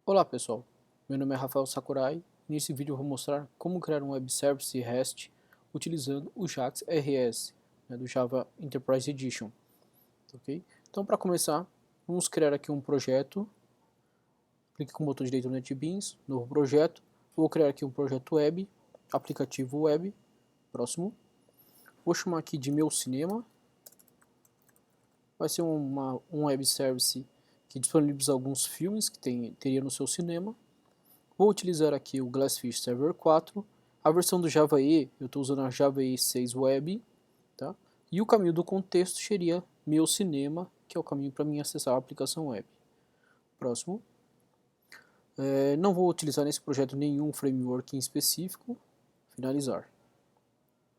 Olá pessoal, meu nome é Rafael Sakurai e nesse vídeo eu vou mostrar como criar um web service REST utilizando o JAX RS, do Java Enterprise Edition. Okay? Então para começar, vamos criar aqui um projeto, clique com o botão direito no NetBeans, novo projeto, vou criar aqui um projeto web, aplicativo web, próximo, vou chamar aqui de meu cinema, vai ser um web service que disponibiliza alguns filmes que teria no seu cinema. Vou utilizar aqui o Glassfish Server 4, a versão do Java EE, eu estou usando a Java EE 6 Web, tá? E o caminho do contexto seria meu cinema, que é o caminho para mim acessar a aplicação web. Próximo. Não vou utilizar nesse projeto nenhum framework em específico. Finalizar.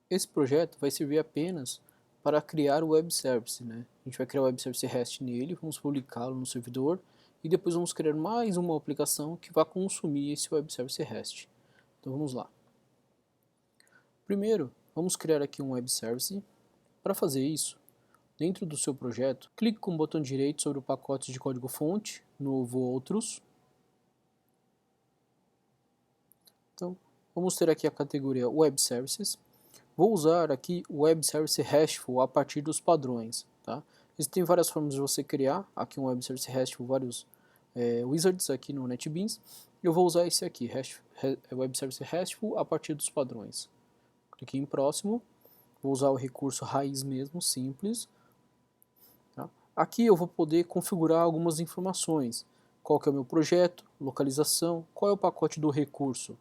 Esse projeto vai servir apenas para criar o web service, né? A gente vai criar o web service REST nele, vamos publicá-lo no servidor e depois vamos criar mais uma aplicação que vai consumir esse web service REST. Então vamos lá. Primeiro, vamos criar aqui um web service. Para fazer isso, dentro do seu projeto, clique com o botão direito sobre o pacote de código-fonte, novo outros. Então, vamos ter aqui a categoria Web Services. Vou usar aqui o Web Service RESTful a partir dos padrões. Tá? Existem várias formas de você criar aqui um Web Service RESTful, vários wizards aqui no NetBeans. Eu vou usar esse aqui, Web Service RESTful a partir dos padrões. Clique em próximo, vou usar o recurso raiz mesmo, simples. Tá? Aqui eu vou poder configurar algumas informações. Qual que é o meu projeto, localização, qual é o pacote do recurso.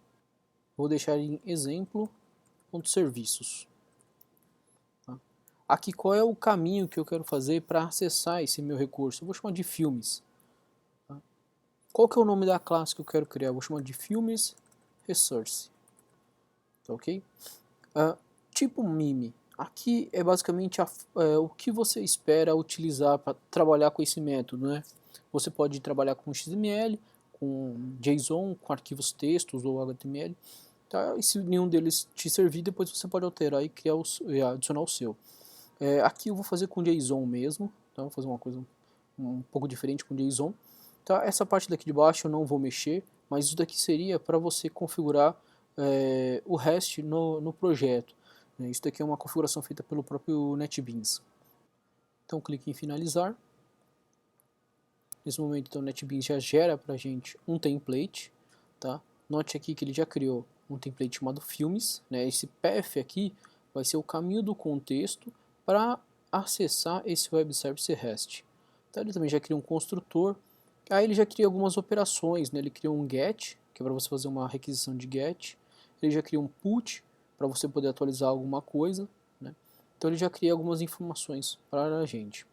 Vou deixar em exemplo.serviços. Tá? Aqui qual é o caminho que eu quero fazer para acessar esse meu recurso. Eu vou chamar de filmes. Tá? Qual que é o nome da classe que eu quero criar? Eu vou chamar de filmes resource. Tá, ok? Tipo MIME. Aqui é basicamente o que você espera utilizar para trabalhar com esse método, né? Você pode trabalhar com XML, com JSON, com arquivos textos ou HTML. Tá? E se nenhum deles te servir, depois você pode alterar e criar adicionar o seu. Aqui eu vou fazer com JSON mesmo, tá? Vou fazer uma coisa um pouco diferente com JSON. Tá? Essa parte daqui de baixo eu não vou mexer, mas isso daqui seria para você configurar o REST no projeto. Isso daqui é uma configuração feita pelo próprio NetBeans. Então clique em finalizar. Nesse momento então, o NetBeans já gera para a gente um template. Tá? Note aqui que ele já criou um template chamado filmes. Né? Esse path aqui vai ser o caminho do contexto para acessar esse web service REST. Então, ele também já cria um construtor. Aí ele já cria algumas operações. Né? Ele criou um get, que é para você fazer uma requisição de get. Ele já cria um put, para você poder atualizar alguma coisa. Né? Então ele já cria algumas informações para a gente.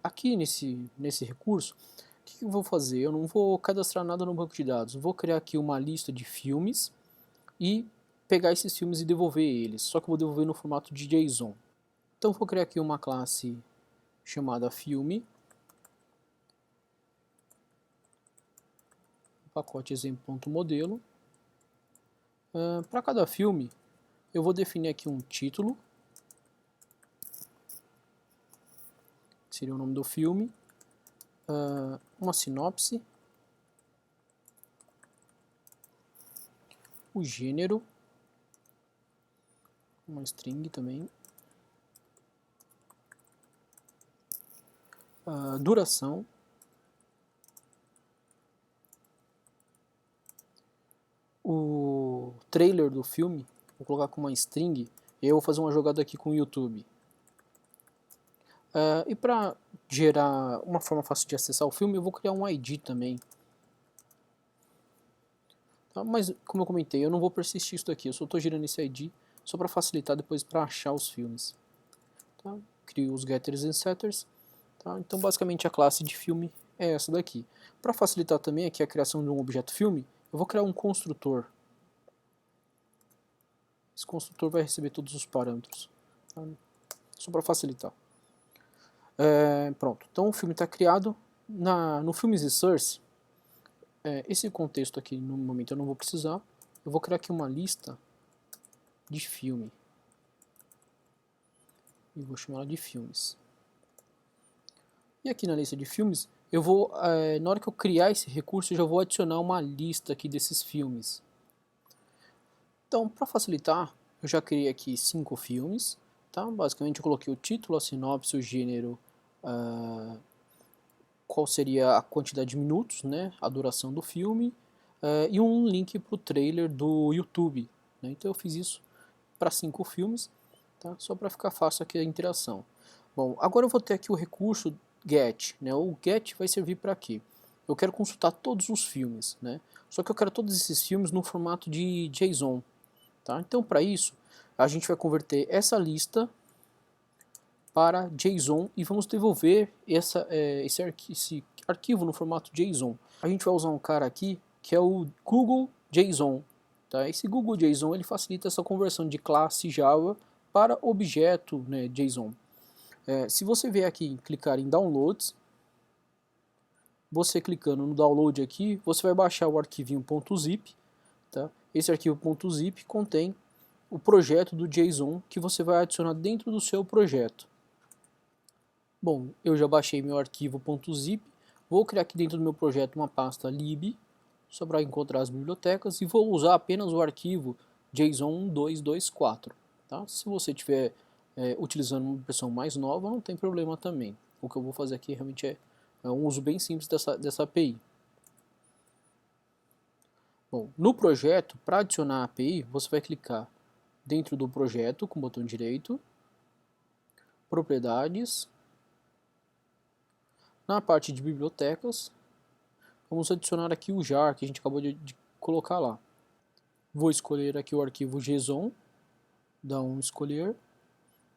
Aqui nesse recurso, o que eu vou fazer? Eu não vou cadastrar nada no banco de dados. Eu vou criar aqui uma lista de filmes e pegar esses filmes e devolver eles. Só que eu vou devolver no formato de JSON. Então vou criar aqui uma classe chamada filme. Pacote exemplo.modelo. Para cada filme, eu vou definir aqui um título, que seria o nome do filme, uma sinopse, o gênero, uma string também, duração, o trailer do filme, vou colocar com uma string, e eu vou fazer uma jogada aqui com o YouTube. E para gerar uma forma fácil de acessar o filme, eu vou criar um ID também. Tá? Mas, como eu comentei, eu não vou persistir isso daqui, eu só estou gerando esse ID só para facilitar depois para achar os filmes. Tá? Crio os getters e setters. Tá? Então, basicamente, a classe de filme é essa daqui. Para facilitar também aqui a criação de um objeto filme, eu vou criar um construtor. Esse construtor vai receber todos os parâmetros. Tá? Só para facilitar. Pronto, então o filme está criado. No Filmes e Source, esse contexto aqui no momento eu não vou precisar. Eu vou criar aqui uma lista de filme. E vou chamar ela de filmes. E aqui na lista de filmes, na hora que eu criar esse recurso, eu já vou adicionar uma lista aqui desses filmes. Então, para facilitar, eu já criei aqui 5 filmes, tá? Basicamente eu coloquei o título, a sinopse, o gênero, qual seria a quantidade de minutos, né? A duração do filme, e um link para o trailer do YouTube, né? Então eu fiz isso para 5 filmes, tá? Só para ficar fácil aqui a interação. Bom, agora eu vou ter aqui o recurso get, né? O get vai servir para quê? Eu quero consultar todos os filmes, né? Só que eu quero todos esses filmes no formato de JSON, tá? Então para isso a gente vai converter essa lista para JSON e vamos devolver esse arquivo no formato JSON. A gente vai usar um cara aqui que é o Google JSON. Tá? Esse Google JSON ele facilita essa conversão de classe Java para objeto, né, JSON. Se você vier aqui e clicar em Downloads, você clicando no Download aqui, você vai baixar o arquivinho .zip. Tá? Esse arquivo .zip contém o projeto do JSON que você vai adicionar dentro do seu projeto. Bom, eu já baixei meu arquivo .zip, vou criar aqui dentro do meu projeto uma pasta lib, só para encontrar as bibliotecas, e vou usar apenas o arquivo JSON 224. Tá? Se você estiver utilizando uma versão mais nova, não tem problema também. O que eu vou fazer aqui realmente é um uso bem simples dessa API. Bom, no projeto, para adicionar a API, você vai clicar dentro do projeto com o botão direito, propriedades, na parte de bibliotecas, vamos adicionar aqui o jar que a gente acabou de colocar lá. Vou escolher aqui o arquivo JSON, dá um escolher,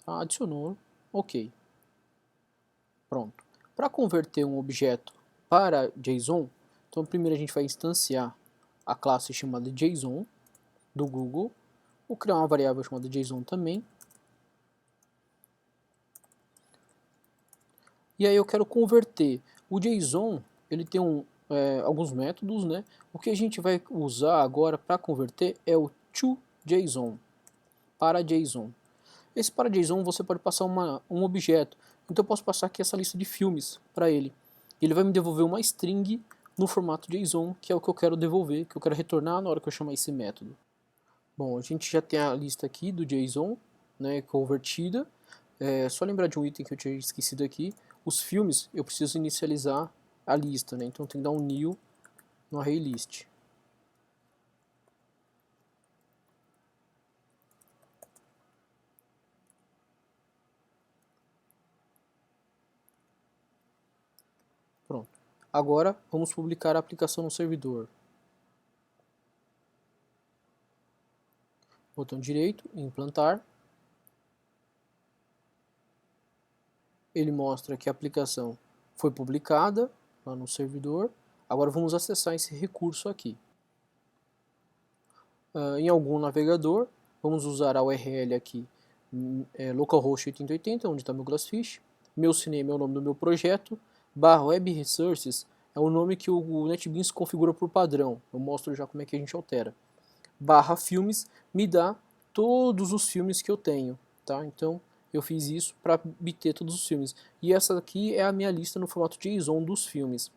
tá? Adicionou, ok. Pronto. Para converter um objeto para JSON, então primeiro a gente vai instanciar a classe chamada JSON do Google, vou criar uma variável chamada JSON também, e aí eu quero converter. O JSON, ele tem alguns métodos, né? O que a gente vai usar agora para converter é o toJSON, para JSON. Esse para JSON você pode passar um objeto, então eu posso passar aqui essa lista de filmes para ele. Ele vai me devolver uma string no formato JSON, que é o que eu quero devolver, que eu quero retornar na hora que eu chamar esse método. Bom, a gente já tem a lista aqui do JSON, né, convertida. Só lembrar de um item que eu tinha esquecido aqui. Os filmes, eu preciso inicializar a lista, né? Então tem que dar um new no array list. Pronto. Agora vamos publicar a aplicação no servidor. Botão direito, implantar. Ele mostra que a aplicação foi publicada lá no servidor. Agora vamos acessar esse recurso aqui. Em algum navegador, vamos usar a URL aqui, localhost 8080, onde está meu Glassfish. Meu cinema é o nome do meu projeto. /web resources é o nome que o NetBeans configura por padrão. Eu mostro já como é que a gente altera. /filmes me dá todos os filmes que eu tenho, tá? Então eu fiz isso para obter todos os filmes. E essa aqui é a minha lista no formato JSON dos filmes.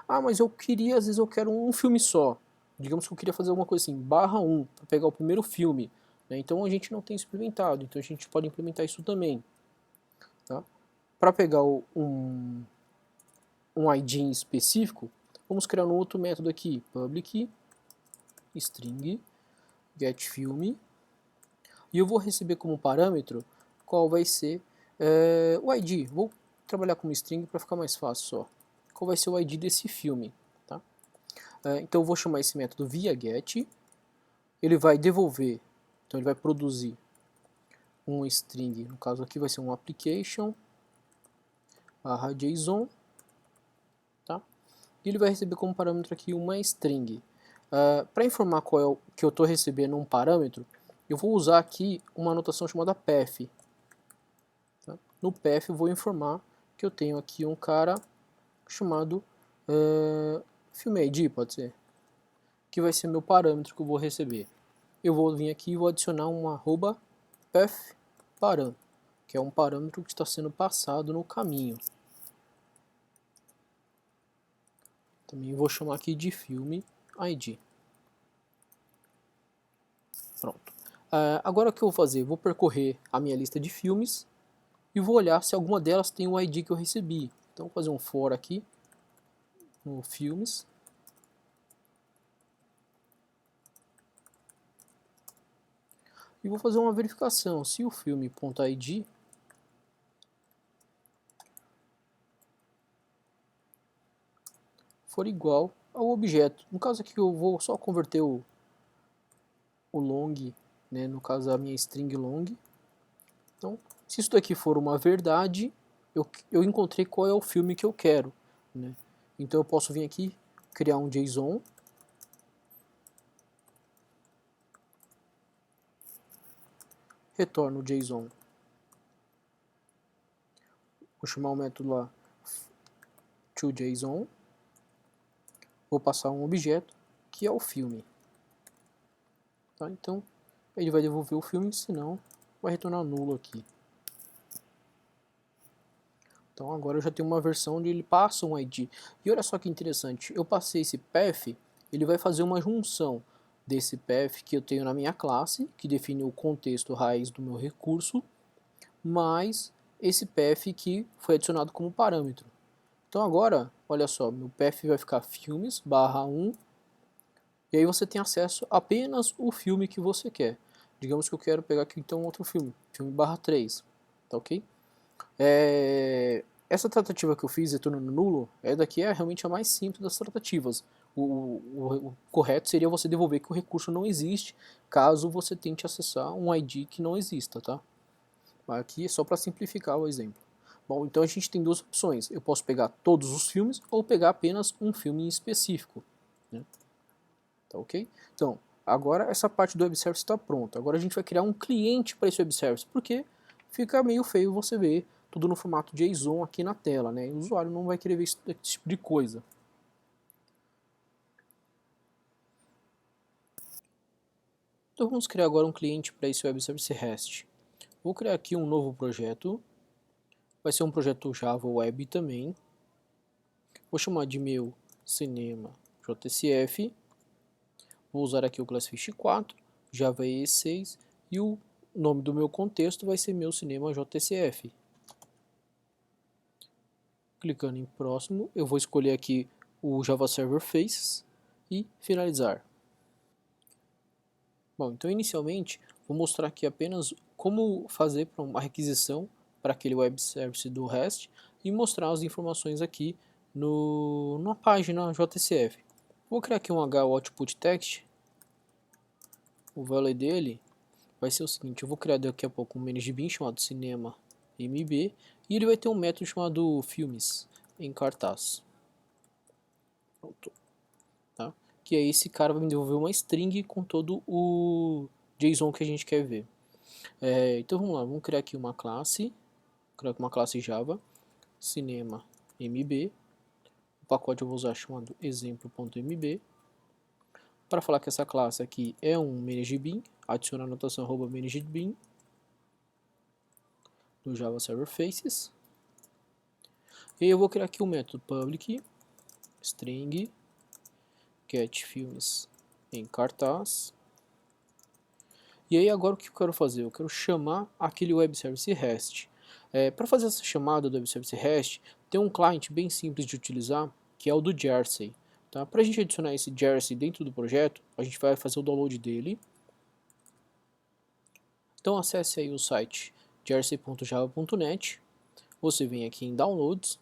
Ah, mas às vezes eu quero um filme só. Digamos que eu queria fazer alguma coisa assim, /1, para pegar o primeiro filme. Né? Então a gente não tem isso implementado, então a gente pode implementar isso também. Tá? Para pegar um ID em específico, vamos criar um outro método aqui, public string getFilm, e eu vou receber como parâmetro qual vai ser o ID. Vou trabalhar como string para ficar mais fácil só. Qual vai ser o ID desse filme. Tá? Então eu vou chamar esse método via get, ele vai devolver, então ele vai produzir um string, no caso aqui vai ser um application /json, tá? E ele vai receber como parâmetro aqui uma string. Para informar qual é o que eu estou recebendo um parâmetro, eu vou usar aqui uma anotação chamada path. Tá? No path eu vou informar que eu tenho aqui um cara chamado filme ID, pode ser, que vai ser meu parâmetro que eu vou receber. Eu vou vir aqui e vou adicionar um @path_param, que é um parâmetro que está sendo passado no caminho. Também vou chamar aqui de filme ID. Pronto. Agora o que eu vou fazer? Vou percorrer a minha lista de filmes e vou olhar se alguma delas tem o ID que eu recebi. Então vou fazer um for aqui no filmes. E vou fazer uma verificação. Se o filme.id for igual ao objeto. No caso aqui eu vou só converter o long, né, no caso a minha string long. Então, se isso daqui for uma verdade, eu encontrei qual é o filme que eu quero, né? Então eu posso vir aqui, criar um JSON, retorno o JSON. Vou chamar o método lá toJSON, vou passar um objeto que é o filme. Tá? Então ele vai devolver o filme, senão vai retornar nulo aqui. Então agora eu já tenho uma versão onde ele passa um ID. E olha só que interessante, eu passei esse path, ele vai fazer uma junção desse path que eu tenho na minha classe, que define o contexto raiz do meu recurso, mais esse path que foi adicionado como parâmetro. Então agora, olha só, meu path vai ficar filmes barra 1, e aí você tem acesso a apenas o filme que você quer. Digamos que eu quero pegar aqui então outro filme, filme barra 3, tá ok? Essa tratativa que eu fiz, retornando nulo, daqui é realmente a mais simples das tratativas. O correto seria você devolver que o recurso não existe, caso você tente acessar um ID que não exista, tá? Aqui é só para simplificar o exemplo. Bom, então a gente tem duas opções. Eu posso pegar todos os filmes ou pegar apenas um filme em específico, né? Tá ok? Então, agora essa parte do web service está pronta. Agora a gente vai criar um cliente para esse web service, porque fica meio feio você ver tudo no formato JSON aqui na tela, né? O usuário não vai querer ver esse tipo de coisa. Então vamos criar agora um cliente para esse web service REST. Vou criar aqui um novo projeto. Vai ser um projeto Java Web também. Vou chamar de meu cinema JSF. Vou usar aqui o Glassfish 4, Java EE6 e o nome do meu contexto vai ser meu cinema JSF. Clicando em próximo, eu vou escolher aqui o Java Server Faces e finalizar. Bom, então inicialmente vou mostrar aqui apenas como fazer uma requisição para aquele web service do REST e mostrar as informações aqui na página JSF. Vou criar aqui um HOutput text. O value dele vai ser o seguinte: eu vou criar daqui a pouco um ManageBin chamado cinema mb e ele vai ter um método chamado filmes em cartaz. Pronto. Tá? Que aí esse cara vai me devolver uma string com todo o JSON que a gente quer ver. Então vamos lá, vamos criar aqui uma classe, Java, cinema mb, o pacote eu vou usar chamado exemplo.mb, para falar que essa classe aqui é um ManageBin, adicionar a anotação @ManageBin do Java Server Faces, e eu vou criar aqui um método public string get filmes em cartaz. E aí agora o que eu quero fazer? Eu quero chamar aquele web service REST. Para fazer essa chamada do web service REST, tem um client bem simples de utilizar, que é o do Jersey. Tá? Para a gente adicionar esse Jersey dentro do projeto, a gente vai fazer o download dele. Então acesse aí o site jersey.java.net. Você vem aqui em Downloads.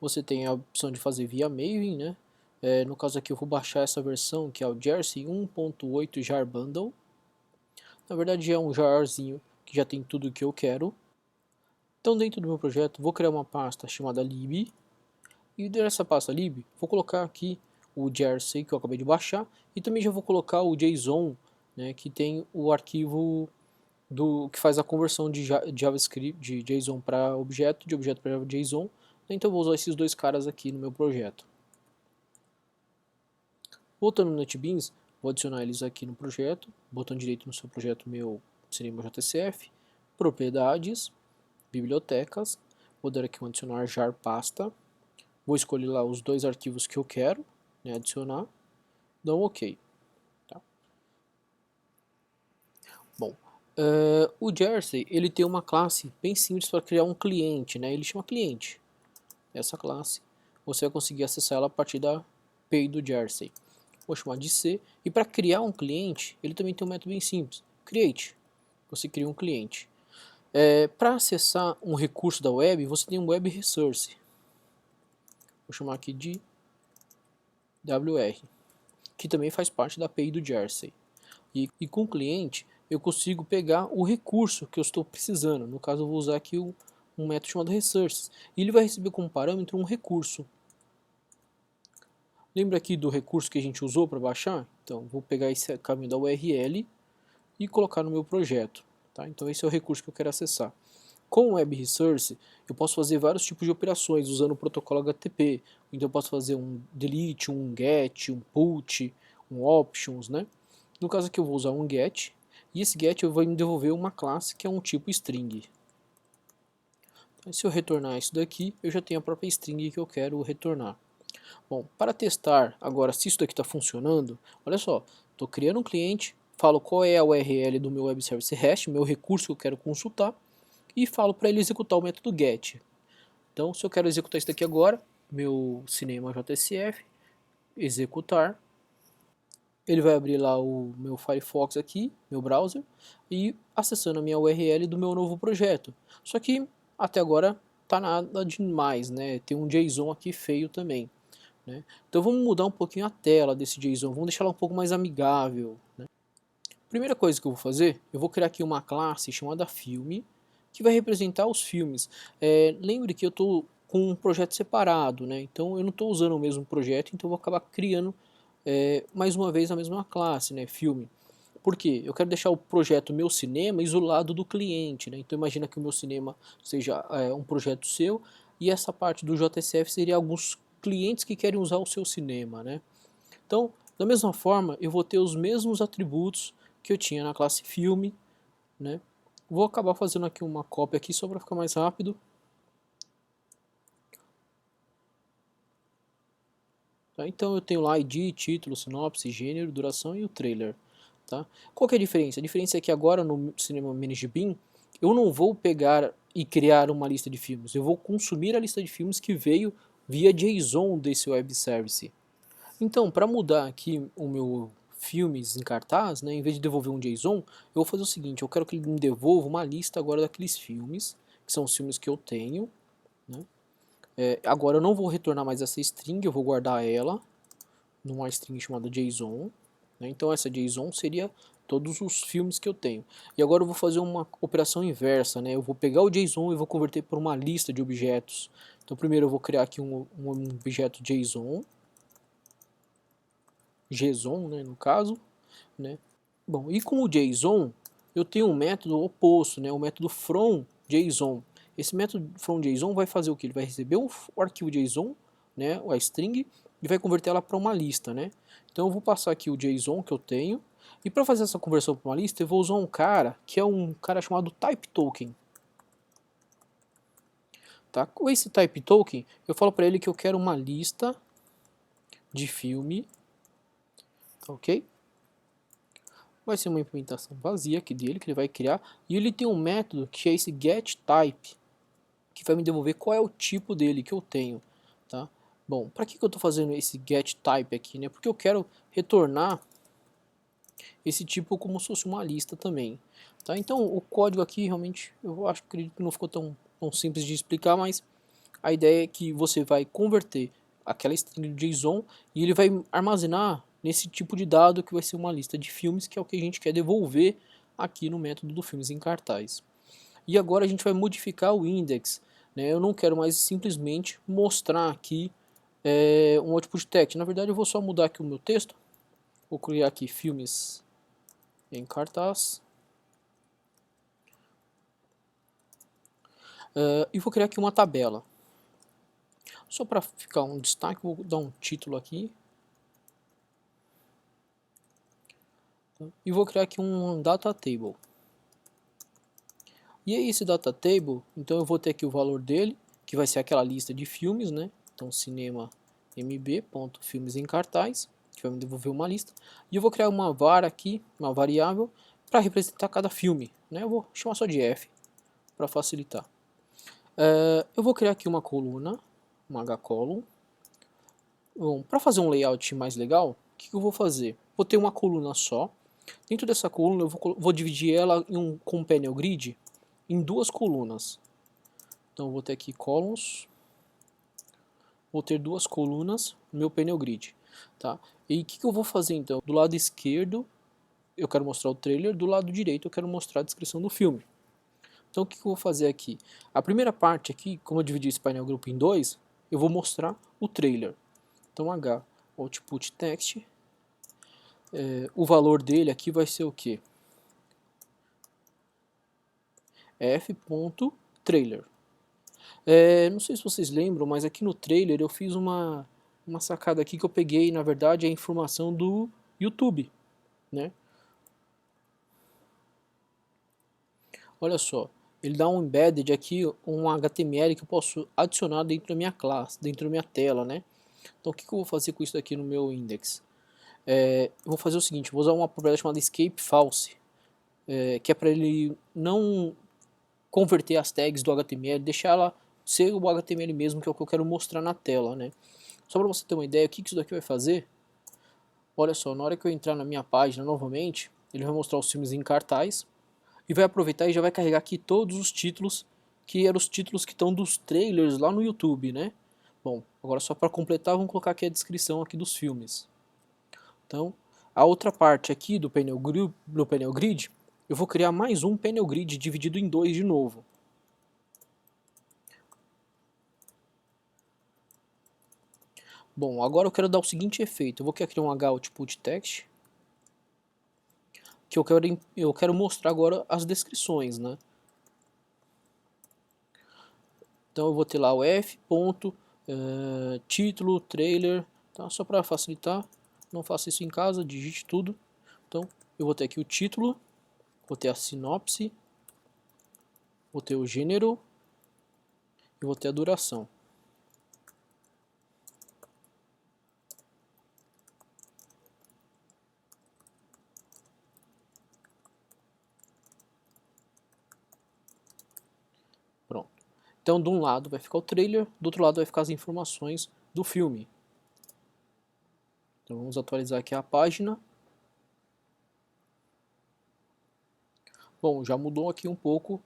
Você tem a opção de fazer via Maven, né? No caso aqui eu vou baixar essa versão que é o Jersey 1.8 Jar Bundle. Na verdade é um jarzinho que já tem tudo o que eu quero. Então dentro do meu projeto vou criar uma pasta chamada lib. E dessa pasta lib vou colocar aqui o Jersey que eu acabei de baixar. E também já vou colocar o JSON, né, que tem o arquivo que faz a conversão de JavaScript, de JSON para objeto, de objeto para JSON. Então eu vou usar esses dois caras aqui no meu projeto. Voltando no NetBeans, vou adicionar eles aqui no projeto, botão direito no seu projeto meu cinema JSF, propriedades, bibliotecas, vou dar aqui um adicionar jar pasta, Vou escolher lá os dois arquivos que eu quero, né, adicionar, dou um OK. Tá? Bom, o Jersey ele tem uma classe bem simples para criar um cliente, né? Ele chama cliente. Essa classe você vai conseguir acessar ela a partir da API do Jersey. Vou chamar de C. E para criar um cliente, ele também tem um método bem simples. Create. Você cria um cliente. Para acessar um recurso da web, você tem um Web Resource. Vou chamar aqui de WR, que também faz parte da API do Jersey. E com o cliente, eu consigo pegar o recurso que eu estou precisando. No caso, eu vou usar aqui um método chamado Resources. E ele vai receber como parâmetro um recurso. Lembra aqui do recurso que a gente usou para baixar? Então, vou pegar esse caminho da URL e colocar no meu projeto. Tá? Então, esse é o recurso que eu quero acessar. Com o Web Resource, eu posso fazer vários tipos de operações usando o protocolo HTTP. Então, eu posso fazer um delete, um get, um put, um options, né? No caso aqui, eu vou usar um get. E esse get eu vou me devolver uma classe que é um tipo string. Então, se eu retornar isso daqui, eu já tenho a própria string que eu quero retornar. Bom, para testar agora se isso daqui está funcionando, olha só, estou criando um cliente, falo qual é a URL do meu Web Service REST, meu recurso que eu quero consultar, e falo para ele executar o método get. Então, se eu quero executar isso daqui agora, meu cinema JSF, executar, ele vai abrir lá o meu Firefox aqui, meu browser, e acessando a minha URL do meu novo projeto. Só que até agora tá nada demais, né? Tem um JSON aqui feio também. Né? Então vamos mudar um pouquinho a tela desse JSON, vamos deixar ela um pouco mais amigável. Né? Primeira coisa que eu vou fazer, eu vou criar aqui uma classe chamada filme, que vai representar os filmes. Lembre que eu estou com um projeto separado, né? Então eu não estou usando o mesmo projeto, então eu vou acabar criando mais uma vez a mesma classe, né? Filme. Por quê? Eu quero deixar o projeto Meu Cinema isolado do cliente, né? Então imagina que o Meu Cinema seja um projeto seu e essa parte do JSF seria alguns clientes que querem usar o seu cinema, né? Então, da mesma forma, eu vou ter os mesmos atributos que eu tinha na classe filme, né? Vou acabar fazendo aqui uma cópia aqui só para ficar mais rápido. Tá? Então eu tenho lá ID, título, sinopse, gênero, duração e o trailer. Tá? Qual que é a diferença? A diferença é que agora no Cinema Manage Bin, eu não vou pegar e criar uma lista de filmes. Eu vou consumir a lista de filmes que veio via JSON desse web service. Então, para mudar aqui o meu filmes em cartaz, né, em vez de devolver um JSON, eu vou fazer o seguinte, eu quero que ele me devolva uma lista agora daqueles filmes, que são os filmes que eu tenho. Né? Agora eu não vou retornar mais essa string, eu vou guardar ela numa string chamada JSON. Né? Então essa JSON seria todos os filmes que eu tenho. E agora eu vou fazer uma operação inversa, né? Eu vou pegar o JSON e vou converter para uma lista de objetos. Então primeiro eu vou criar aqui um objeto JSON, JSON, né, no caso, né? Bom, e com o JSON eu tenho um método oposto, né? O método from JSON. Esse método from JSON vai fazer o que? Ele vai receber o arquivo JSON, né, a string, e vai converter ela para uma lista, né? Então eu vou passar aqui o JSON que eu tenho, e para fazer essa conversão para uma lista eu vou usar um cara que é um cara chamado type token. Tá? Com esse type token eu falo para ele que eu quero uma lista de filme, ok? Vai ser uma implementação vazia aqui dele que ele vai criar, e ele tem um método que é esse getType, que vai me devolver qual é o tipo dele que eu tenho, tá? Bom, para que eu estou fazendo esse getType aqui, né? Porque eu quero retornar esse tipo como se fosse uma lista também, tá? Então o código aqui realmente eu acredito que não ficou tão simples de explicar, mas a ideia é que você vai converter aquela string de JSON e ele vai armazenar nesse tipo de dado que vai ser uma lista de filmes, que é o que a gente quer devolver aqui no método do filmes em cartaz. E agora a gente vai modificar o index, né? Eu não quero mais simplesmente mostrar aqui um output text. Na verdade eu vou só mudar aqui o meu texto, vou criar aqui filmes em cartaz. E vou criar aqui uma tabela. Só para ficar um destaque, vou dar um título aqui. E vou criar aqui um data table. E é esse data table, então eu vou ter aqui o valor dele, que vai ser aquela lista de filmes, né? Então cinema mb.filmes em cartaz, que vai me devolver uma lista. E eu vou criar uma var aqui, uma variável, para representar cada filme, né? Eu vou chamar só de F, para facilitar. Eu vou criar aqui uma coluna, uma hcolumn. Bom, para fazer um layout mais legal, o que eu vou fazer? Vou ter uma coluna só. Dentro dessa coluna eu vou dividir ela com um panel grid em duas colunas. Então eu vou ter aqui columns, vou ter duas colunas no meu panel grid. Tá? E o que eu vou fazer então? Do lado esquerdo eu quero mostrar o trailer, do lado direito eu quero mostrar a descrição do filme. Então o que eu vou fazer aqui? A primeira parte aqui, como eu dividi esse painel grupo em dois, eu vou mostrar o trailer. Então H, output text, o valor dele aqui vai ser o que? f.trailer. Não sei se vocês lembram, mas aqui no trailer eu fiz uma sacada aqui que eu peguei, na verdade, a informação do YouTube, né? Olha só, ele dá um embedded aqui, um HTML que eu posso adicionar dentro da minha classe, dentro da minha tela, né? Então o que eu vou fazer com isso aqui no meu index? Eu vou fazer o seguinte, vou usar uma propriedade chamada escape false, que é para ele não converter as tags do HTML, deixar ela ser o HTML mesmo, que é o que eu quero mostrar na tela, né? Só para você ter uma ideia, o que isso daqui vai fazer? Olha só, na hora que eu entrar na minha página novamente, ele vai mostrar os filmes em cartaz e vai aproveitar e já vai carregar aqui todos os títulos, que eram os títulos que estão dos trailers lá no YouTube, né? Bom, agora só para completar, vamos colocar aqui a descrição aqui dos filmes. Então, a outra parte aqui do painel grid, eu vou criar mais um painel grid dividido em dois de novo. Bom, agora eu quero dar o seguinte efeito. Eu vou criar um h-output text, que eu quero mostrar agora as descrições, né? Então eu vou ter lá o f. Título, trailer, tá? Só para facilitar, não faça isso em casa, digite tudo. Então eu vou ter aqui o título, vou ter a sinopse, vou ter o gênero e vou ter a duração. Pronto. Então de um lado vai ficar o trailer, do outro lado vai ficar as informações do filme. Então vamos atualizar aqui a página. Bom, já mudou aqui um pouco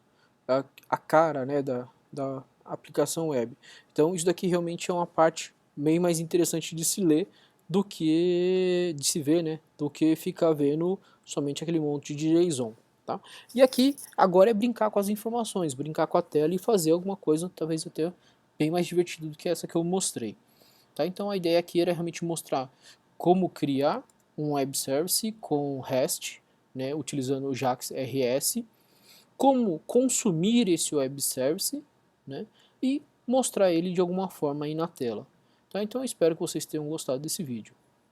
a cara, né, da aplicação web. Então isso daqui realmente é uma parte bem mais interessante de se ler do que de se ver, né, do que ficar vendo somente aquele monte de JSON, tá? E aqui agora é brincar com as informações, brincar com a tela e fazer alguma coisa talvez até bem mais divertido do que essa que eu mostrei, tá? Então a ideia aqui era realmente mostrar como criar um web service com REST, né, utilizando o JAX RS, como consumir esse web service, né, e mostrar ele de alguma forma aí na tela. Tá? Então eu espero que vocês tenham gostado desse vídeo.